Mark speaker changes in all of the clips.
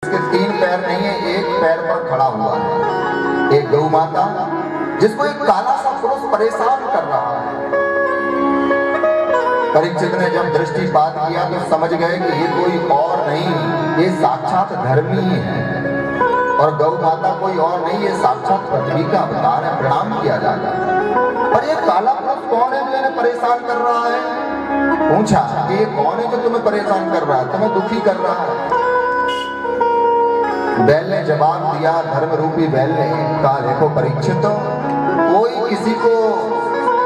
Speaker 1: इसके 3 पैर नहीं है, एक पैर पर खड़ा हुआ है। एक गौ माता जिसको एक काला सा पुरुष परेशान कर रहा है। परीक्षित ने जब दृष्टिपात किया तो समझ गए कि ये कोई और नहीं, ये साक्षात धर्मी है। और गौ माता कोई और नहीं, ये साक्षात पृथ्वी का अवतार है, प्रणाम किया जाता है। और ये काला पुरुष कौन है जो इन्हें परेशान कर रहा है? पूछा कि ये कौन है जो तुम्हें परेशान कर रहा है, तुम्हें दुखी कर रहा है? बैल ने जवाब दिया, धर्म रूपी बैल ने कहा, देखो परीक्षित, कोई किसी को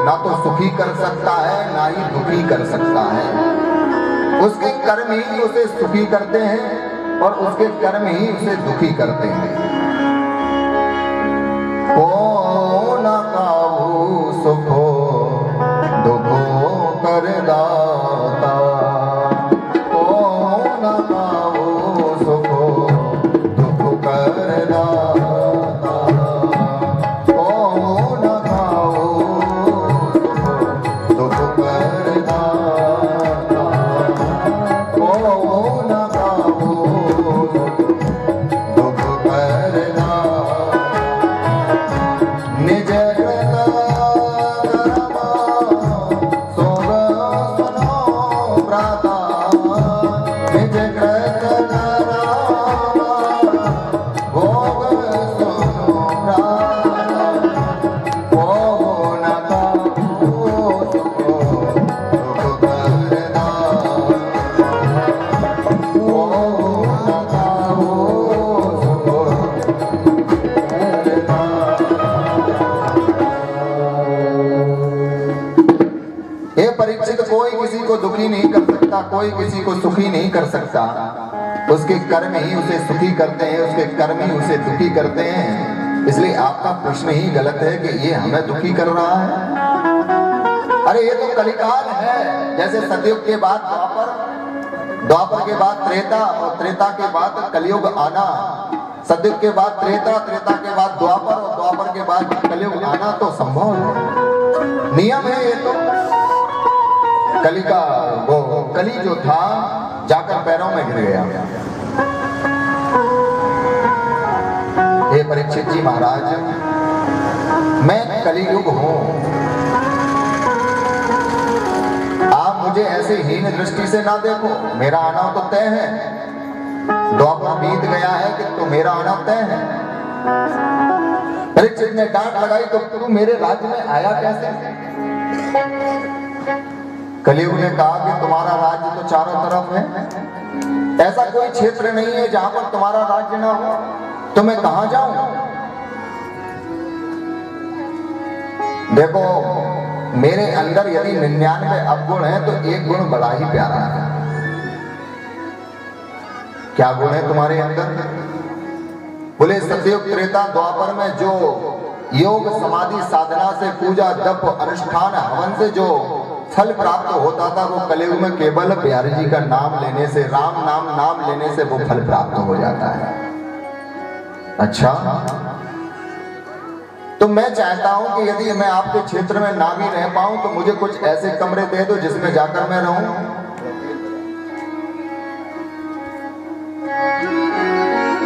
Speaker 1: ना तो सुखी कर सकता है ना ही दुखी कर सकता है। उसके कर्म ही उसे सुखी करते हैं और उसके कर्म ही उसे दुखी करते हैं। को ना काबू सुखो दुखो कर दाता, को ना काबू सुखो दुख कर दाता, को ना काबू सुखो दुख कर दाता, को ना काबू दुख कर दाता। निज परीक्षित, कोई किसी को दुखी नहीं कर सकता, कोई किसी को सुखी नहीं कर सकता। उसके कर्म ही उसे सुखी करते हैं, उसके कर्म ही उसे दुखी करते हैं। इसलिए आपका प्रश्न ही गलत है कि ये हमें दुखी कर रहा है। अरे ये तो कलिकाल है। जैसे सतयुग के बाद द्वापर, द्वापर के बाद त्रेता और त्रेता के बाद कलयुग आना, सतयुग के बाद त्रेता, त्रेता के बाद द्वापर और द्वापर के बाद कलयुग आना तो संभव है, नियम है ये तो। कली का वो कली जो था जाकर पैरों में गिर गया। हे परीक्षित जी महाराज, मैं कलियुग हूं, आप मुझे ऐसे हीन दृष्टि से ना देखो। मेरा आना तो तय है, द्वापर बीत गया है कि तो मेरा आना तय है। परीक्षित ने डांट लगाई, तो तू मेरे राज्य में आया कैसे? कलियुग ने कहा कि तुम्हारा राज्य तो चारों तरफ है, ऐसा कोई क्षेत्र नहीं है जहां पर तुम्हारा राज्य ना हो, तो मैं कहां जाऊं? देखो, मेरे अंदर यदि 99 अवगुण है तो एक गुण बड़ा ही प्यारा है। क्या गुण है तुम्हारे अंदर? बोले सतयुग त्रेता द्वापर में जो योग समाधि साधना से, पूजा जप अनुष्ठान हवन से जो फल प्राप्त होता था, वो कलयुग में केवल प्यारे जी का नाम लेने से, राम नाम लेने से वो फल प्राप्त हो जाता है। अच्छा, तो मैं चाहता हूं कि यदि मैं आपके क्षेत्र में ना भी रह पाऊं तो मुझे कुछ ऐसे कमरे दे दो जिसमें जाकर मैं रहूं।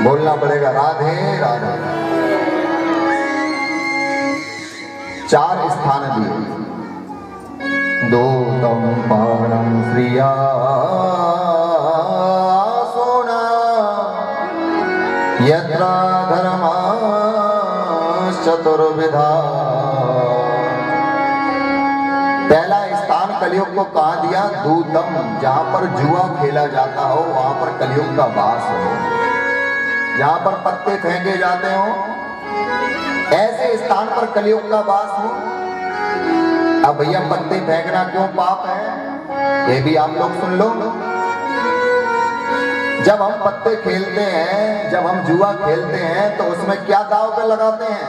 Speaker 1: बोलना पड़ेगा राधे राधे। 4 स्थान दिए। दूतम पाणम श्रिया सोना यत्रा धर्मा चतुर्विधा। पहला स्थान कलयुग को कहा दिया? दूतम, जहां पर जुआ खेला जाता हो वहां पर कलयुग का वास हो, जहां पर पत्ते फेंके जाते हो ऐसे स्थान पर कलयुग का वास हो। अब भैया पत्ते फेंकना क्यों पाप है, ये भी आप लोग सुन लो। जब हम पत्ते खेलते हैं, जब हम जुआ खेलते हैं तो उसमें क्या दांव पे लगाते हैं?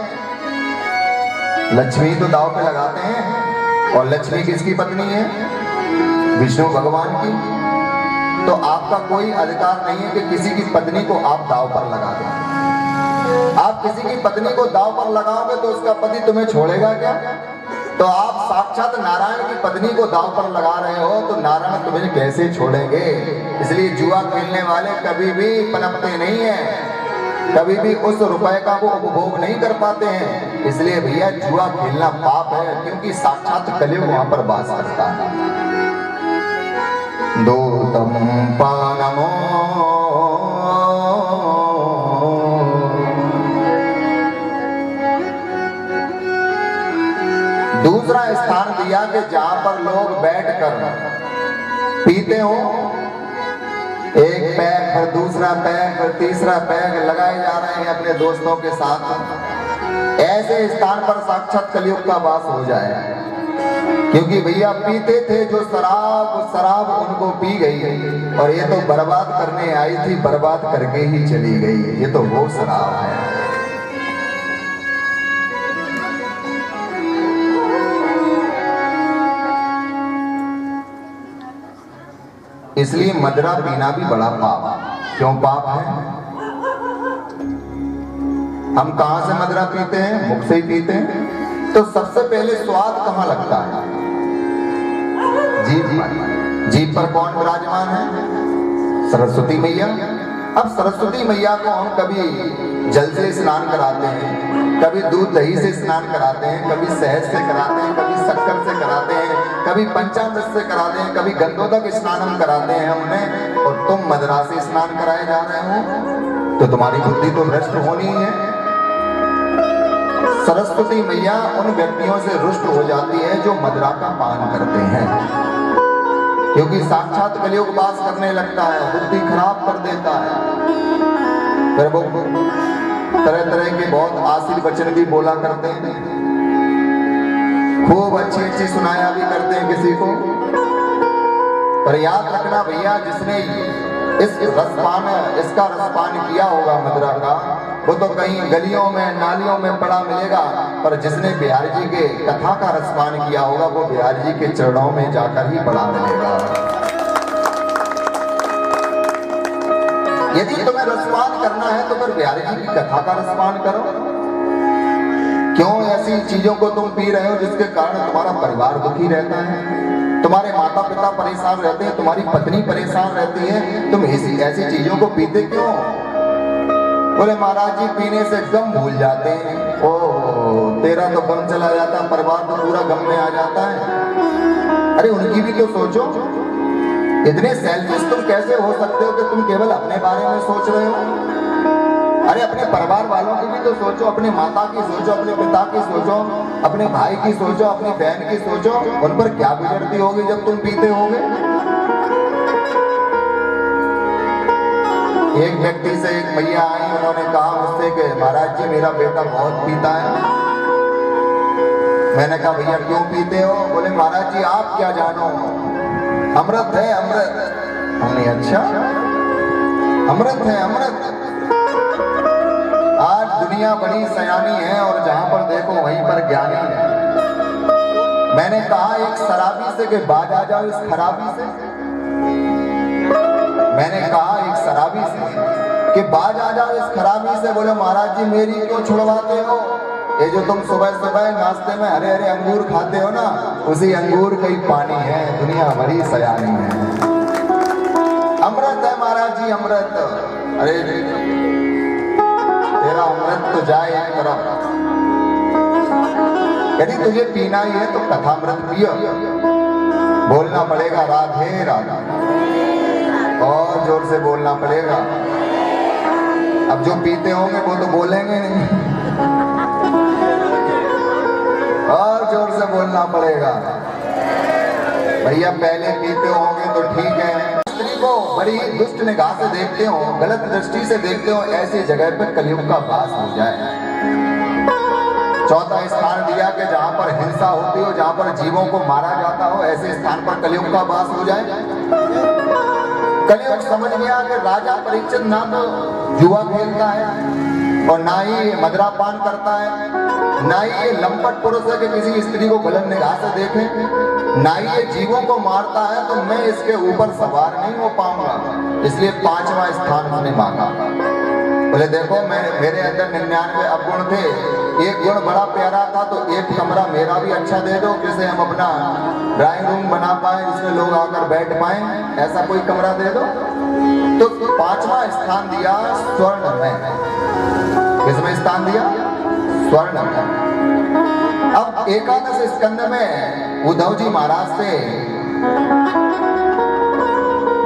Speaker 1: लक्ष्मी तो दांव पे लगाते हैं। और लक्ष्मी किसकी पत्नी है? विष्णु भगवान की। तो आपका कोई अधिकार नहीं है कि किसी की पत्नी को आप दांव पर लगा दें। आप किसी की पत्नी को दांव पर लगाओगे तो उसका पति तुम्हें छोड़ेगा क्या? तो आप साक्षात नारायण की पत्नी को दांव पर लगा रहे हो, तो नारायण तुम्हें कैसे छोड़ेंगे। इसलिए जुआ खेलने वाले कभी भी पनपते नहीं है, कभी भी उस रुपए का वो उपभोग नहीं कर पाते हैं। इसलिए भैया जुआ खेलना पाप है, क्योंकि साक्षात कलयुग वहां पर वास करता है। दूतम पानमो दूसरा स्थान दिया कि जहां पर लोग बैठकर पीते हो, एक पैक फिर दूसरा पैक फिर तीसरा पैक लगाए जा रहे हैं अपने दोस्तों के साथ। ऐसे स्थान पर साक्षात कलयुग का वास हो जाए। क्योंकि भैया पीते थे जो शराब उनको पी गई, और ये तो बर्बाद करने आई थी, बर्बाद करके ही चली गई। ये तो वो शराब है। इसलिए मदिरा पीना भी बड़ा पाप। क्यों पाप है? हम कहां से मदिरा पीते हैं? मुख से ही पीते हैं। तो सबसे पहले स्वाद कहां लगता है? जीभ पर। जीभ पर कौन विराजमान है? सरस्वती मैया। अब सरस्वती मैया को हम कभी जल से स्नान कराते हैं, कभी दूध दही से स्नान कराते हैं, कभी शहद से कराते हैं, कभी शक्कर से कराते हैं, कभी पंचामृत से कराते हैं, कभी गंधोदक स्नान हम कराते हैं हमने। और तुम मदिरा से स्नान कराए जा रहे हो, तो तुम्हारी बुद्धि तो भ्रष्ट होनी है। सरस्वती मैया उन व्यक्तियों से रुष्ट हो जाती है जो मदिरा का पान करते हैं, क्योंकि साक्षात कलयुग वास करने लगता है, बुद्धि खराब कर देता है। फिर वो तरह तरह के बहुत आशीर्वाद वचन भी बोला करते हैं, खूब अच्छी अच्छी सुनाया भी करते हैं किसी को। पर याद रखना भैया, जिसने इसका रसपान किया होगा मदिरा का, वो तो कहीं गलियों में नालियों में पड़ा मिलेगा। पर जिसने बिहारी जी के कथा का रसपान किया होगा, वो बिहारी जी के चरणों में जाकर ही पड़ा मिलेगा। यदि तुम्हें रसपान करना है तो फिर बिहारी जी की कथा का रसपान करो। क्यों ऐसी चीजों को तुम पी रहे हो जिसके कारण तुम्हारा परिवार दुखी रहता है, तुम्हारे माता पिता परेशान रहते हैं, तुम्हारी पत्नी परेशान रहती है? तुम ऐसी चीजों को पीते क्यों? बोले महाराज जी पीने से गम भूल जाते हैं। ओ तेरा तो गम चला जाता, परिवार तो पूरा गम में आ जाता है। अरे उनकी भी तो सोचो। इतने सेल्फिश तुम कैसे हो सकते हो कि तुम केवल अपने बारे में सोच रहे हो? अरे अपने परिवार वालों की भी तो सोचो, अपने माता की सोचो, अपने पिता की सोचो, अपने भाई की सोचो, अपनी बहन की सोचो। उन पर क्या गुजरती होगी जब तुम पीते होगे। एक व्यक्ति से एक भैया आई, उन्होंने कहा मुझसे कि महाराज जी मेरा बेटा बहुत पीता है। मैंने कहा भैया क्यों पीते हो? बोले महाराज जी आप क्या जानो, अमृत है अमृत। हमने अच्छा अमृत है अमृत। आज दुनिया बड़ी सयानी है और जहां पर देखो वहीं पर ज्ञानी है। मैंने कहा एक शराबी से कि बाज आ जाओ इस खराबी से। मैंने कहा एक शराबी से कि बाज आ जाओ इस खराबी से। बोले महाराज जी मेरी क्यों छुड़वाते हो? ये जो तुम सुबह सुबह नाश्ते में हरे हरे अंगूर खाते हो ना, उसी अंगूर का ही पानी है। दुनिया बड़ी सयानी है, अमृत है महाराज जी अमृत। अरे तेरा अमृत तो जाए एक तरफ। यदि तुझे पीना ही है तो कथामृत पियो। बोलना पड़ेगा राधे राधा, और जोर से बोलना पड़ेगा। अब जो पीते होंगे वो तो बोलेंगे नहीं, और जोर से बोलना पड़ेगा। भैया पहले पीते होंगे तो ठीक है। स्त्री को बड़ी दुष्ट निगाह से देखते हो, गलत दृष्टि से देखते हो, ऐसी जगह पर कलयुग का वास हो जाए। चौथा स्थान दिया कि जहां पर हिंसा होती हो, जहां पर जीवों को मारा जाता हो, ऐसे स्थान पर कलयुग का वास हो जाए। कलयुग समझ गया कि राजा परीक्षित ना तो जुआ खेलता है और ना ही ये मदिरा पान करता है, ना ही ये लंपट पुरुष है कि किसी स्त्री को गलत निगाह से देखे, ना ही ये जीवों को मारता है, तो मैं इसके ऊपर सवार नहीं हो पाऊंगा। इसलिए 5वां स्थान उसने मांगा। बोले देखो मेरे अंदर 99 अवगुण थे, एक गुण बड़ा प्यारा था, तो एक कमरा मेरा भी अच्छा दे दो जिसे हम अपना ड्राइंग रूम बना पाए, जिसमें लोग आकर बैठ पाए, ऐसा कोई कमरा दे दो। तो 5वां स्थान दिया स्वर्ण में। किसमें स्थान दिया? स्वर्ण में। अब एकादश स्कंद में उद्धव जी महाराज से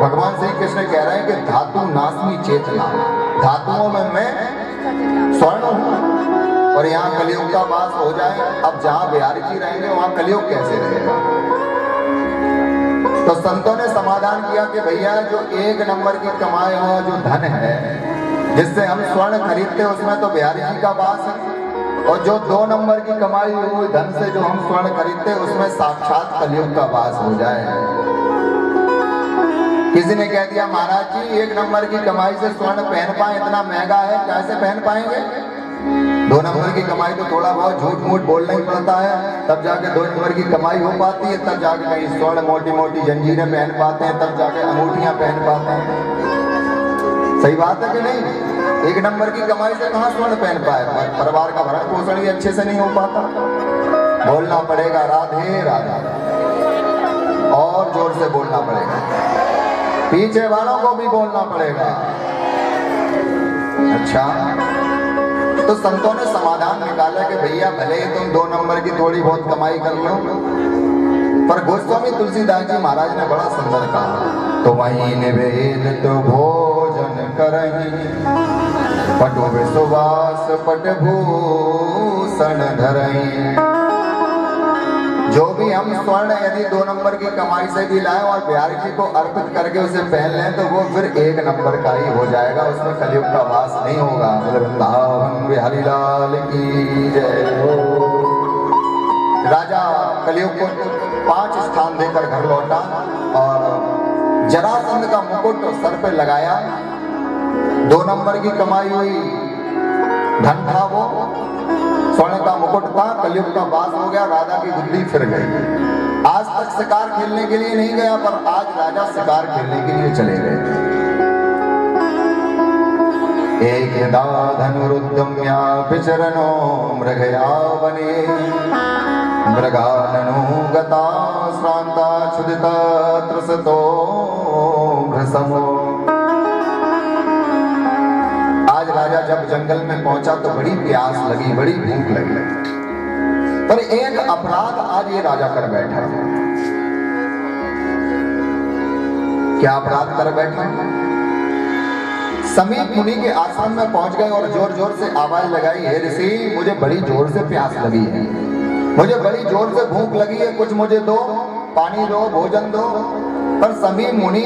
Speaker 1: भगवान श्री कृष्ण कह रहे हैं कि धातु नास्मि चेतना, धातुओं में मैं स्वर्ण हूं और यहाँ कलयुग का वास हो जाए। अब जहां बिहारी जी रहेंगे वहां कलयुग कैसे रहेगा? तो संतों ने समाधान किया कि भैया जो 1 नंबर की कमाई हुआ जो धन है, जिससे हम स्वर्ण खरीदते उसमें तो बिहारी जी का वास है, और जो 2 नंबर की कमाई हुई धन से जो हम स्वर्ण खरीदते उसमें साक्षात कलयुग का वास हो जाए। किसी ने कह दिया महाराज जी 1 नंबर की कमाई से स्वर्ण पहन पाए, इतना महंगा है, कैसे पहन पाएंगे? 2 नंबर की कमाई तो थोड़ा बहुत झूठ मूठ बोलना ही पड़ता है, तब जाके 2 नंबर की कमाई हो पाती है, तब जाके कहीं स्वर्ण मोटी मोटी जंजीरें पहन पाते हैं, तब जाके अंगूठियां पहन पाते हैं। सही बात है कि नहीं? 1 नंबर की कमाई से कहाँ स्वर्ण पहन पाए? परिवार का भरण पोषण ही अच्छे से नहीं हो पाता। बोलना पड़ेगा राधे राधे, और जोर से बोलना पड़ेगा, पीछे वालों को भी बोलना पड़ेगा। अच्छा, तो संतों ने समाधान निकाला कि भैया भले ही तुम 2 नंबर की थोड़ी बहुत कमाई कर लो, पर गोस्वामी तुलसीदास जी महाराज ने बड़ा सुंदर कहा, तो वहीं निवेद तो भोजन करही, पटु विश्वास पट भूषण धरही। जो भी हम स्वर्ण यदि 2 नंबर की कमाई से भी लाए और बिहारी जी को अर्पित करके उसे पहन लें तो वो फिर 1 नंबर का ही हो जाएगा, उसमें कलयुग का वास नहीं होगा। वृंदावन बिहारी लाल की जय हो। राजा कलयुग को 5 स्थान देकर घर लौटा और जरासंध का मुकुट सर पे लगाया। 2 नंबर की कमाई हुई धन था, वो स्वर्ण का मुकुट था, कलयुग का वास हो गया, राजा की बुद्धि फिर गई। आज तक शिकार खेलने के लिए नहीं गया, पर आज राजा शिकार खेलने के लिए चले गए। एक धनुरुद्यम्या विचरनो मृगया वने, मृगाननु गता श्रांता क्षुदिता त्रसतो भ्रसमो। आज राजा जब जंगल में पहुंचा तो बड़ी प्यास लगी, बड़ी भूख लगी, पर एक अपराध आज ये राजा कर बैठा। क्या अपराध कर बैठा? समीप मुनि के आश्रम में पहुंच गए और जोर जोर से आवाज लगाई, हे ऋषि मुझे बड़ी जोर से प्यास लगी है, मुझे बड़ी जोर से भूख लगी है, कुछ मुझे दो, पानी दो, भोजन दो। पर समीप मुनि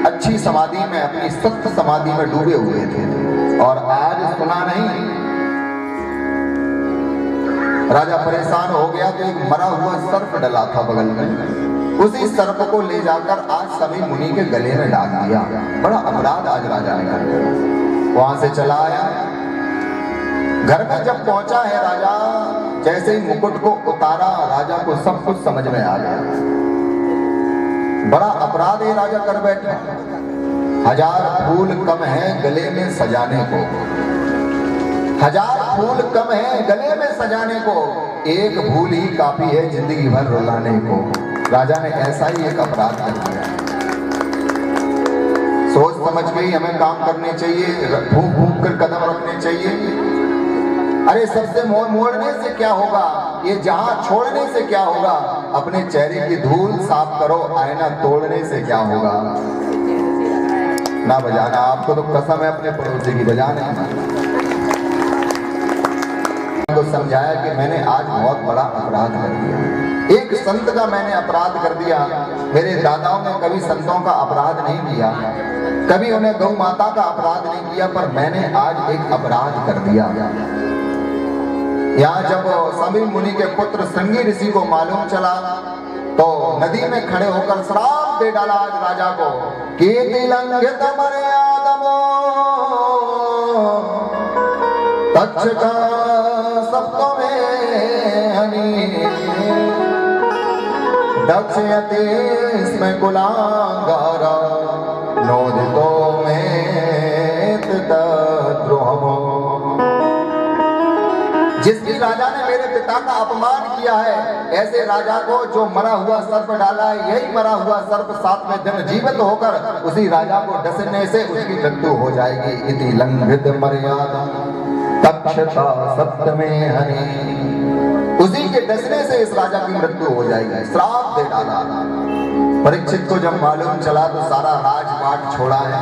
Speaker 1: अच्छी समाधि में, अपनी सख्त समाधि में डूबे हुए थे और आज सुना नहीं। राजा परेशान हो गया तो एक मरा हुआ सर्प डला था बगल में, उसी सर्प को ले जाकर आज समीप मुनि के गले में डाल दिया। बड़ा अपराध आज राजा ने कर दिया। वहां से चला आया, घर में जब पहुंचा है राजा, जैसे ही मुकुट को उतारा राजा को सब कुछ समझ में आ गया। बड़ा अपराध है राजा कर बैठा। 1000 फूल कम है गले में सजाने को, 1000 फूल कम है गले में सजाने को, एक भूल ही काफी है जिंदगी भर रुलाने को। राजा ने ऐसा ही एक अपराध कर दिया। सोच समझ के ही हमें काम करने चाहिए, फूंक फूंक कर कदम रखने चाहिए। अरे सबसे मोड़ने से क्या होगा, ये जहां छोड़ने से क्या होगा, अपने चेहरे की धूल साफ करो, आईना तोड़ने से क्या होगा। ना बजाना, आपको तो कसम है अपने पड़ोसी की, बजाना तो समझाया कि मैंने आज बहुत बड़ा अपराध कर दिया। एक संत का मैंने अपराध कर दिया। मेरे दादाओं ने कभी संतों का अपराध नहीं किया, कभी उन्हें गौ माता का अपराध नहीं किया, पर मैंने आज एक अपराध कर दिया। यहाँ जब समीप मुनि के पुत्र श्रृंगी ऋषि को मालूम चला तो नदी में खड़े होकर श्राप दे डाला आज राजा को कि तिलंघित मर्यादमो तक्षका सप्तो में हनी दक्षयते इसमें कुलांगारा नोदितो में द्रोहमो। जिसकी राजा ने मेरे पिता का अपमान किया है, ऐसे राजा को जो मरा हुआ सर्प डाला है, यही मरा हुआ सर्प 7वें दिन जीवित होकर उसी राजा को डसने से उसकी मृत्यु हो जाएगी। इति लंघित मर्यादा तक्षता सप्तमे हनि। उसी के डसने से इस राजा की मृत्यु हो जाएगी, श्राप दे डाला। परीक्षित को जब मालूम चला तो सारा राजपाट छोड़ा है,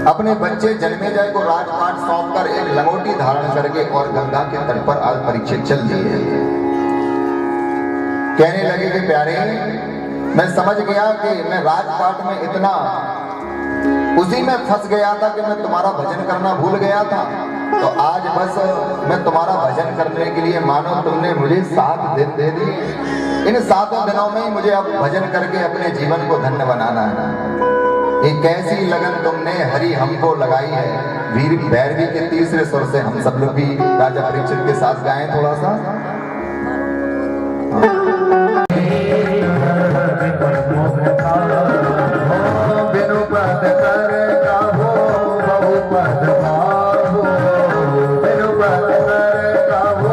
Speaker 1: अपने बच्चे जन्मेजय को राजपाट सौंपकर एक लंगोटी धारण करके और गंगा के तट पर आज परीक्षित चल दिए। कहने लगे कि प्यारे, मैं समझ गया कि मैं राजपाट में इतना उसी में फंस गया था कि मैं तुम्हारा भजन करना भूल गया था। तो आज बस मैं तुम्हारा भजन करने के लिए मानो तुमने मुझे 7 दिन दे दिए। इन 7 दिनों में ही मुझे अब भजन करके अपने जीवन को धन्य बनाना है। एक ऐसी लगन तुमने हरि हमको लगाई है। वीर भैरवी के तीसरे स्वर से हम सब लोग भी राजा परीक्षित के साथ गाएं थोड़ा सा। बिनु पद कर काहो बहु पद भावो, बिनु पद कर काहो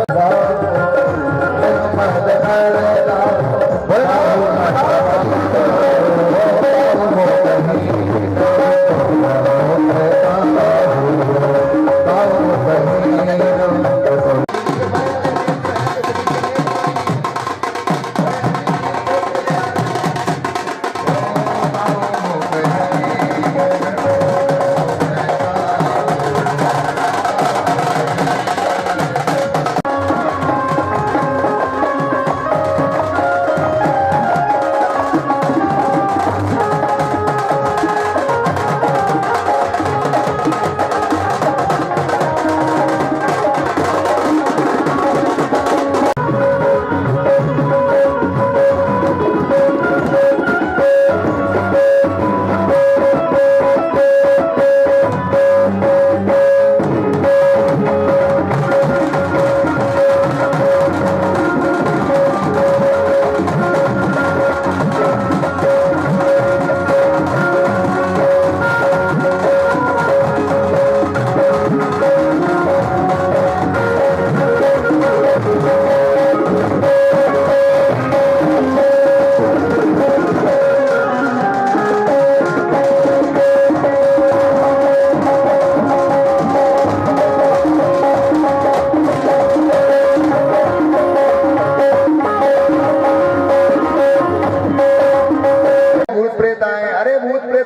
Speaker 1: बिनु पद कर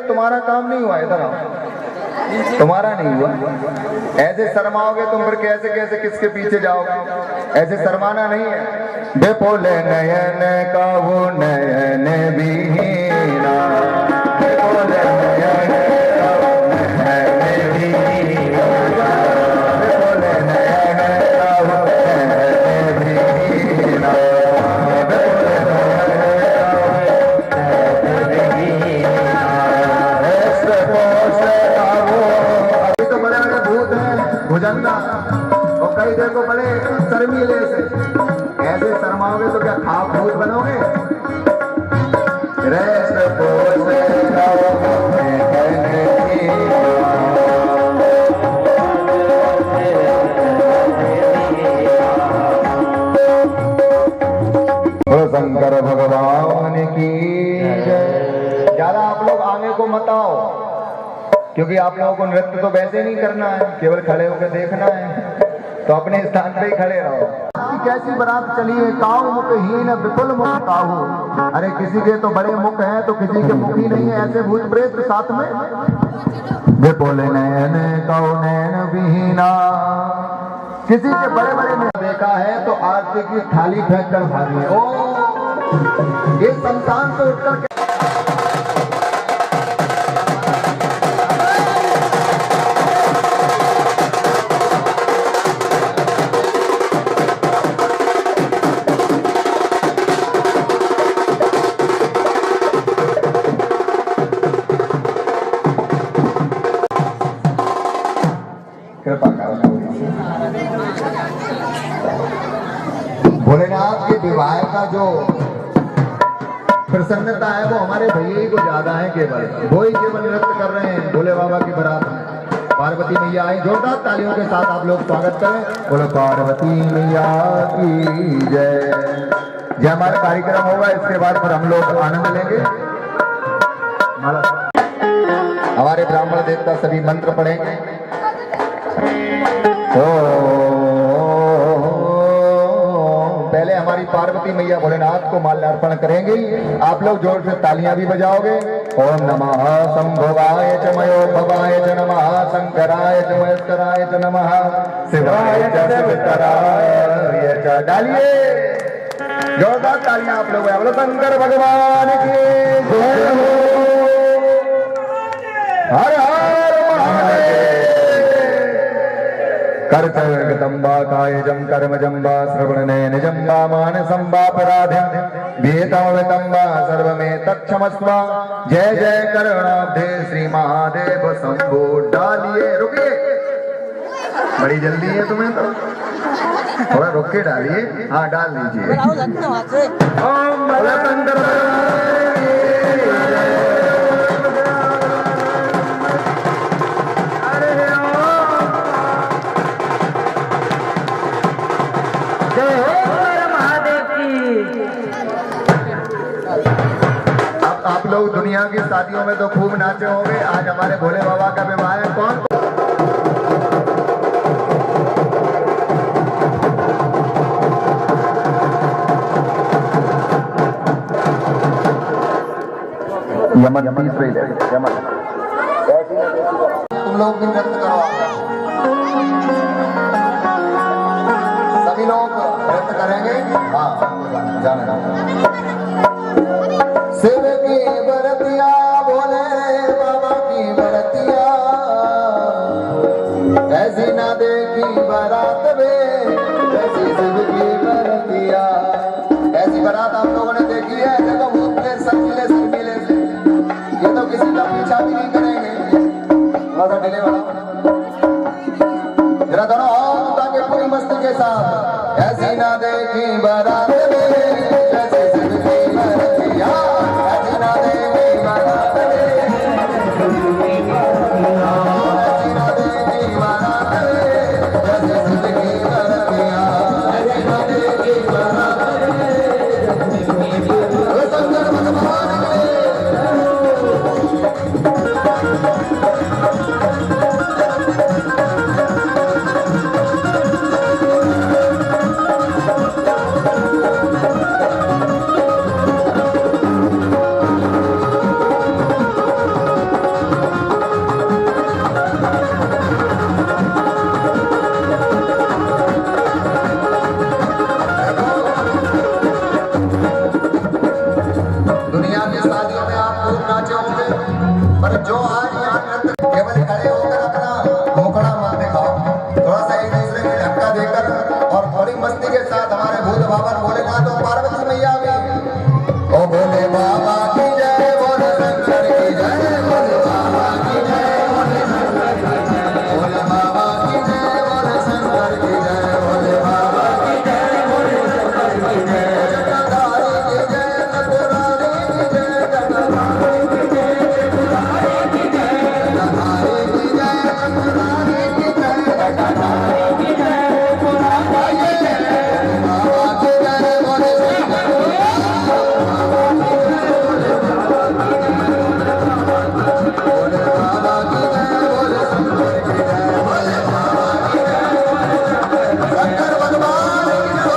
Speaker 1: तुम्हारा काम नहीं हुआ, इधर आओ, तुम्हारा नहीं हुआ। ऐसे शर्माओगे तुम फिर कैसे कैसे किसके पीछे जाओगे, ऐसे शर्माना नहीं है। बेपोले नयन काहू नयन विहीना, बेपोले नयन काहू नयन विहीना, बेपोले नयन काहू नयन विहीना, बेपोले भुजंगा और कई देखो बड़े शर्मीले से, ऐसे शर्माओगे तो क्या खाप भूत बनोगे। शंकर भगवान की जय। ज्यादा आप लोग आगे को मत आओ, क्योंकि आप लोगों को नृत्य तो वैसे नहीं करना है, केवल खड़े होकर देखना है, तो अपने स्थान पे ही खड़े रहो। कैसी बारात चली है, काऊ मुखहीन विपुल मुख काहू। अरे किसी के तो बड़े मुख हैं तो किसी के मुख ही नहीं है, ऐसे भूत प्रेत साथ में। विपुल नयन काऊ नयन विहीना, किसी के बड़े बड़े में देखा है तो आरती की थाली फेंक कर भागी। ओ ये संतान तो उठकर भोलेनाथ के विवाह का जो प्रसन्नता है वो हमारे भैया को ज्यादा है, केवल वो ही केवल नृत्य कर रहे हैं भोले बाबा की बारात में। पार्वती मैया आई, जोरदार तालियों के साथ आप लोग स्वागत करें। बोलो पार्वती मैया की जय। जय हमारा कार्यक्रम होगा, इसके बाद फिर हम लोग आनंद लेंगे। हमारे ब्राह्मण देवता सभी मंत्र पढ़ेंगे। पहले हमारी पार्वती मैया भोलेनाथ को माल्यार्पण करेंगे। आप लोग जोर से तालियां भी बजाओगे। ओम नमः शंभुवाय च मयोभवाय च नमः शंकराय च महेश्वराय च नमः शिवाय च शिवतराय च। डालिए जोरदार तालियां आप लोग। बोलो शंकर भगवान की जय हो। हर हर महादेव। करतंबा कायजम कर्मजंबा श्रवणनयन जंबा मानसंबा पराधम वेतंबा सर्वमे तक्षमस्व। जय जय करुणाब्धे श्री महादेव शंभो। डालिए, रुकिए, बड़ी जल्दी है तुम्हें तो, थोड़ा रुक के डालिए। हाँ डाल दीजिए। ओम भोले शंकर आप लोग दुनिया की शादियों में तो खूब नाचे होंगे। आज हमारे भोले बाबा का विवाह है। कौन यमन तीसरे यमन। तुम लोग भी नृत्य करो, सभी लोग नृत्य करेंगे। हाँ जाना। शिव की बरतिया भोले बाबा की बरतिया, ऐसी ना देखी बारात में ऐसी शिव की बरतिया। ऐसी बारात आप लोगों ने देखी है? देखो भूतले सकीले शर्मीले से, ये तो किसी का पीछा भी नहीं करेंगे। थोड़ा डिले वाला जरा दोनों हाथ उठा के पूरी मस्ती के साथ। ऐसी ना देखी बारात में ऐसी शिव की बरतिया, ऐसी ना देखी बारात में ऐसी ना देखी बारात में ऐसी शिव की बरतिया, ऐसी ना देखी बारात में शंकर भगवान के। दुनिया की शादियों में आप खूब नाचे होंगे, पर जो आज यहाँ नृत्य केवल खड़े होकर अपना मुखड़ा मार दिखाओ, थोड़ा सा एक दूसरे में धक्का देकर और बड़ी मस्ती के साथ हमारे भूत बाबा भोलेनाथ और पार्वती मैया भी। ओ भोले बाबा की जय, भोले शंकर की जय, भोले बाबा की जय, भोले शंकर की जय, भोले बाबा की जय, भोले शंकर की जय, भोले बाबा की जय, भोले शंकर की जय। जटाधारी की जय, त्रिपुरारी की जय, जटाधारी की जय, त्रिपुरारी की जय, जटाधारी की जय, त्रिपुरारी की जय, जटाधारी की जय, त्रिपुरारी की जय। बाबा की जय, भोले शंकर की जय, बाबा की जय, भोले बाबा की जय, भोले बाबा की जय, भोले शंकर की जय, भोले बाबा की जय, शंकर भगवान की जय।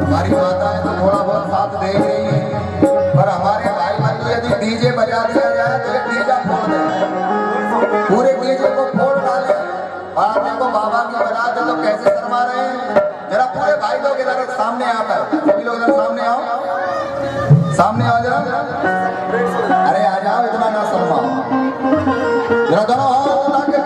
Speaker 1: हमारी माताएं तो थोड़ा बहुत साथ दे ही रही है, पर हमारे भाई बंधु यदि डीजे बजा दिया जाए तो एक डीजा फोड़ दे, पूरे डीजे को फोड़ डाले। और देखो बाबा की बारात है तो कैसे शर्मा रहे हैं। जरा पूरे भाई लोग इधर सामने आकर, सभी लोग इधर सामने आओ, सामने आओ जरा। अरे आ जाओ, इतना ना शर्माओ। जरा दोनों हाथ उठा के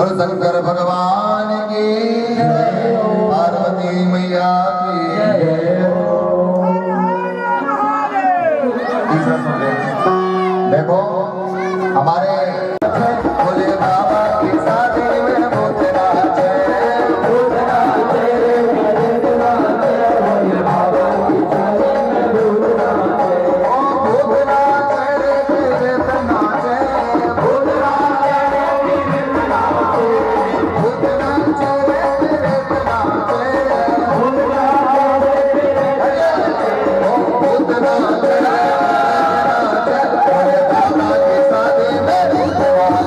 Speaker 1: और शंकर भगवान की, पार्वती मैया की। देखो हमारे भोले बाबा की शादी में भूत नाचे, भूत नाचे रे भूत नाचे, भोले बाबा की शादी में भूत नाचे, ओ भूत नाचे रे भूत नाचे, भूत नाचे रे भूत नाचे, भूत नाचे रे भूत नाचे, भूत नाचे रे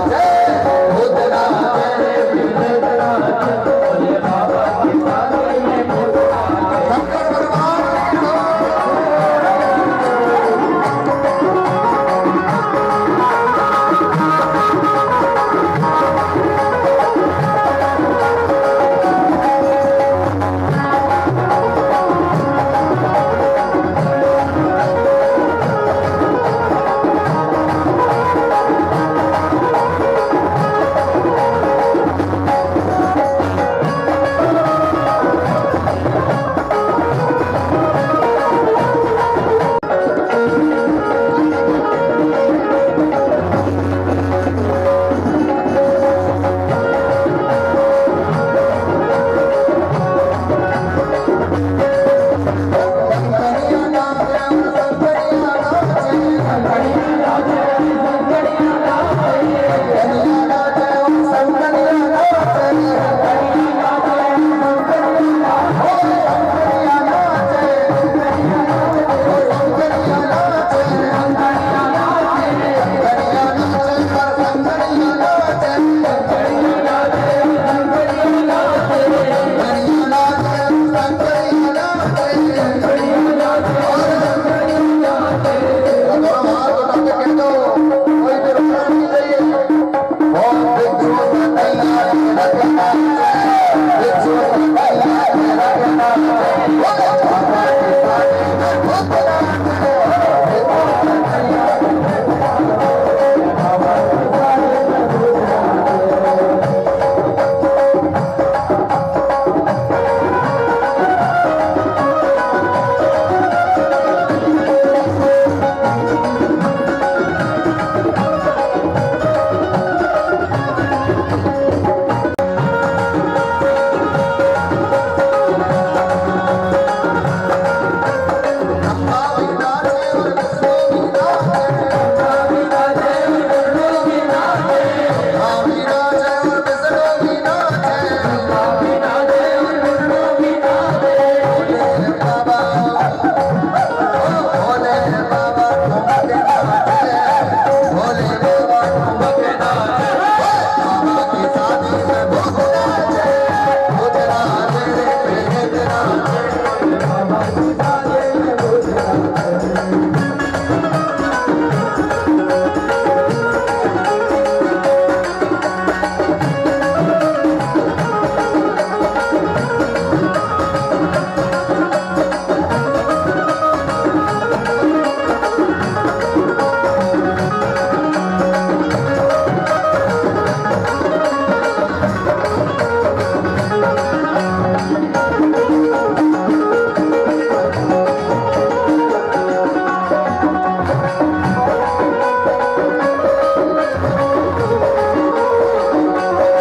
Speaker 1: भूत नाचे।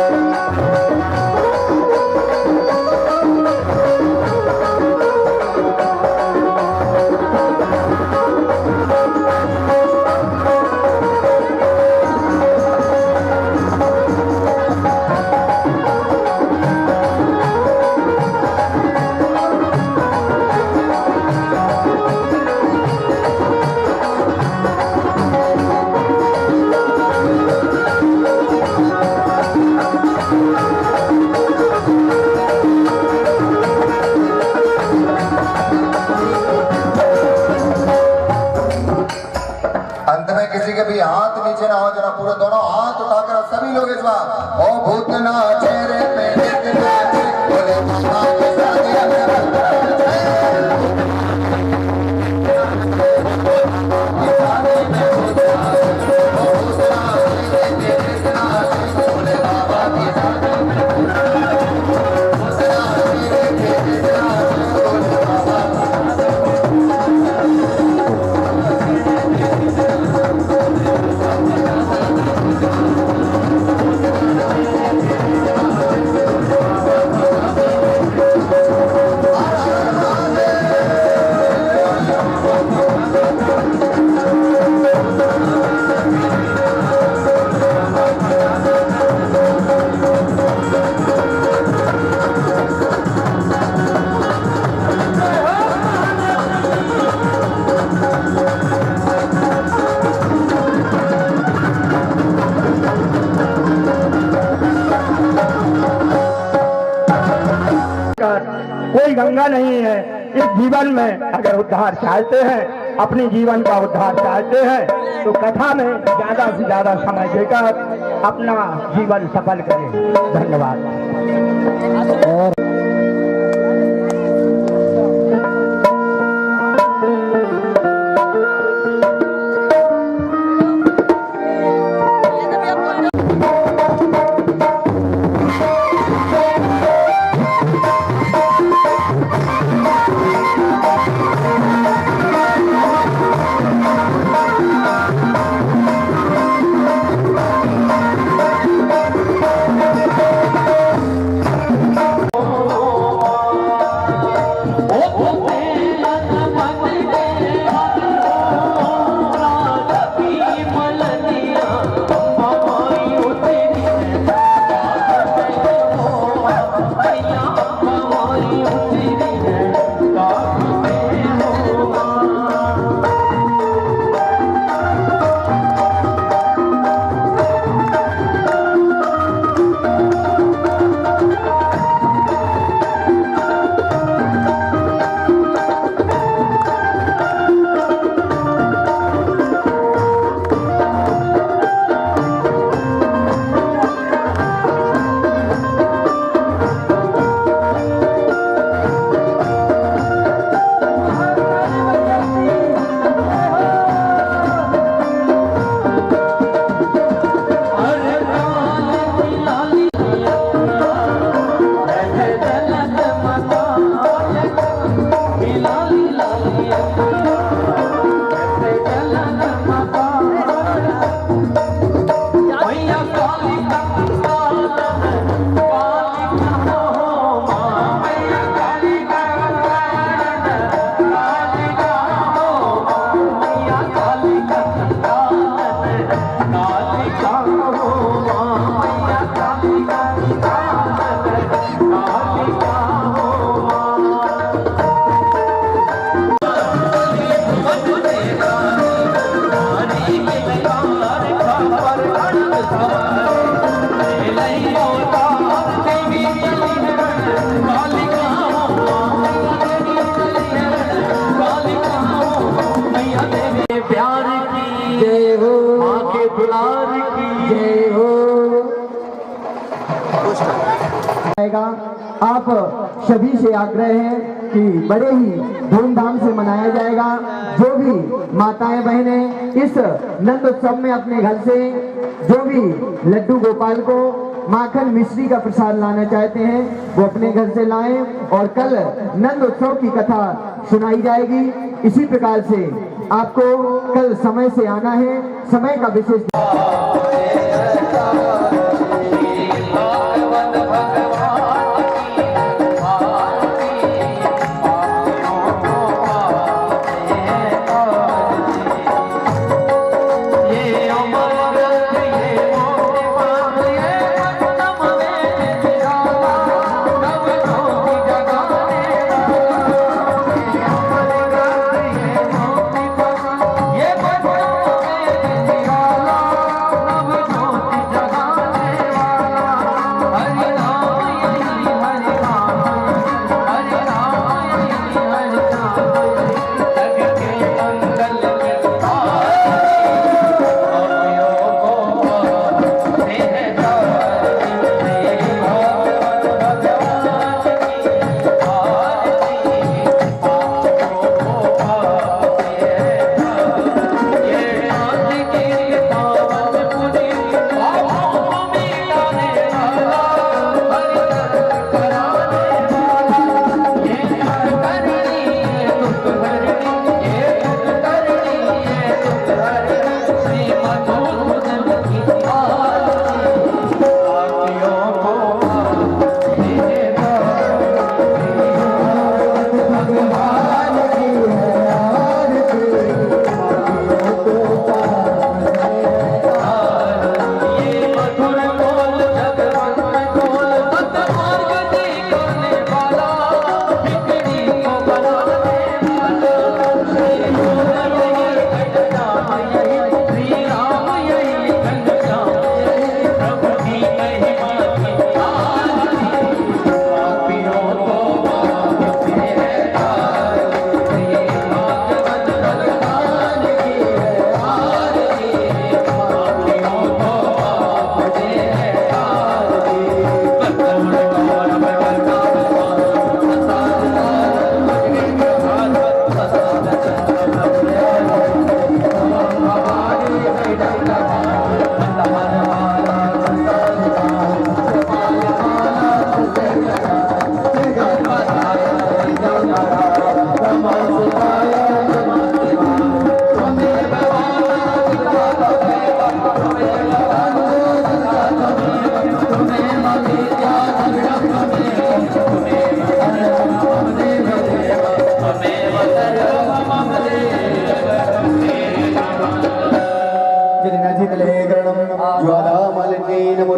Speaker 1: किसी के भी हाथ नीचे ना हो, जरा पूरे दोनों हाथ उठाकर सभी लोग इस बार ओ भूत नाचे रे पे नाचे बोले मामा के साथ
Speaker 2: कोई गंगा नहीं है। इस जीवन में अगर उद्धार चाहते हैं, अपने जीवन का उद्धार चाहते हैं, तो कथा में ज्यादा से ज्यादा समय देकर अपना जीवन सफल करें। धन्यवाद।
Speaker 3: आप सभी से आग्रह है कि बड़े ही धूमधाम से मनाया जाएगा। जो भी माताएं बहनें इस नंद उत्सव में अपने घर से जो भी लड्डू गोपाल को माखन मिश्री का प्रसाद लाना चाहते हैं, वो अपने घर से लाएं और कल नंद उत्सव की कथा सुनाई जाएगी। इसी प्रकार से आपको कल समय से आना है। समय का विशेष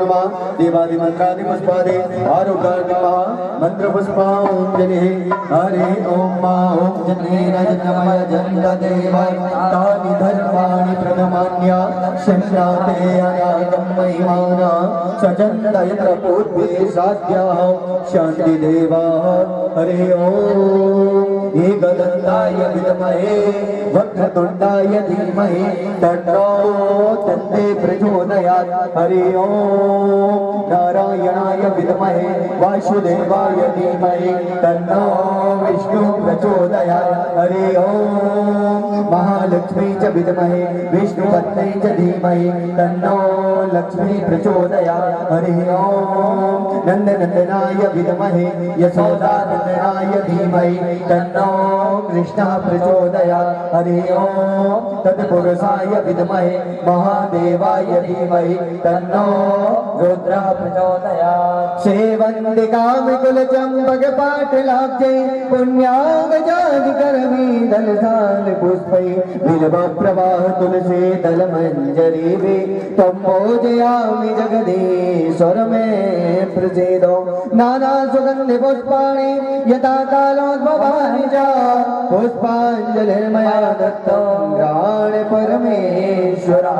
Speaker 4: नमा देवादि मंत्रादि पुष्पादि आरोग्यादि महा मंत्र पुष्पांजलि हरे ओम मा ओम जन्मेरजनमय जन्मदेवाय तानि धर्माणि प्रथमान्या शंक्राते अनागम महिमाना सचंद यत्र पूर्वे साध्याः शांति देवा हरे ओम एकदन्ताय विद्महे वक्रतुंडाय धीमहि तन्नो दन्ते प्रचोदयात् हरि ओम नारायणाय विद्महे वासुदेवाय धीमहि तन्नो विष्णु प्रचोदयात् हरि ओम महालक्ष्मी च विद्महे विष्णुपत्नी च धीमहि तन्नो लक्ष्मी प्रचोदयात् हरि ओम नंदनंदनाय विद्महे यशोदानंदनाय धीमहि तन्नो कृष्णः प्रचोदयात् हरि ओम तत्पुरुषाय विद्महे महादेवाय धीमहि तन्नो रुद्रः प्रचोदयात् सेवन्तिकामिकुलचम्पक पाटलाब्जे पुण्याङ्गजादिकरवी दलसाल पुष्पै बिल्वप्रवाह तुलसी दलमञ्जरीवे त्वं पूजयामि जगदीश्वर मे प्रसीदो नाना सुगन्धि पुष्पाणि यथा कालोद्भवानि च पुष्पाञ्जलिर्मया दत्तं प्राण परमेश्वरा।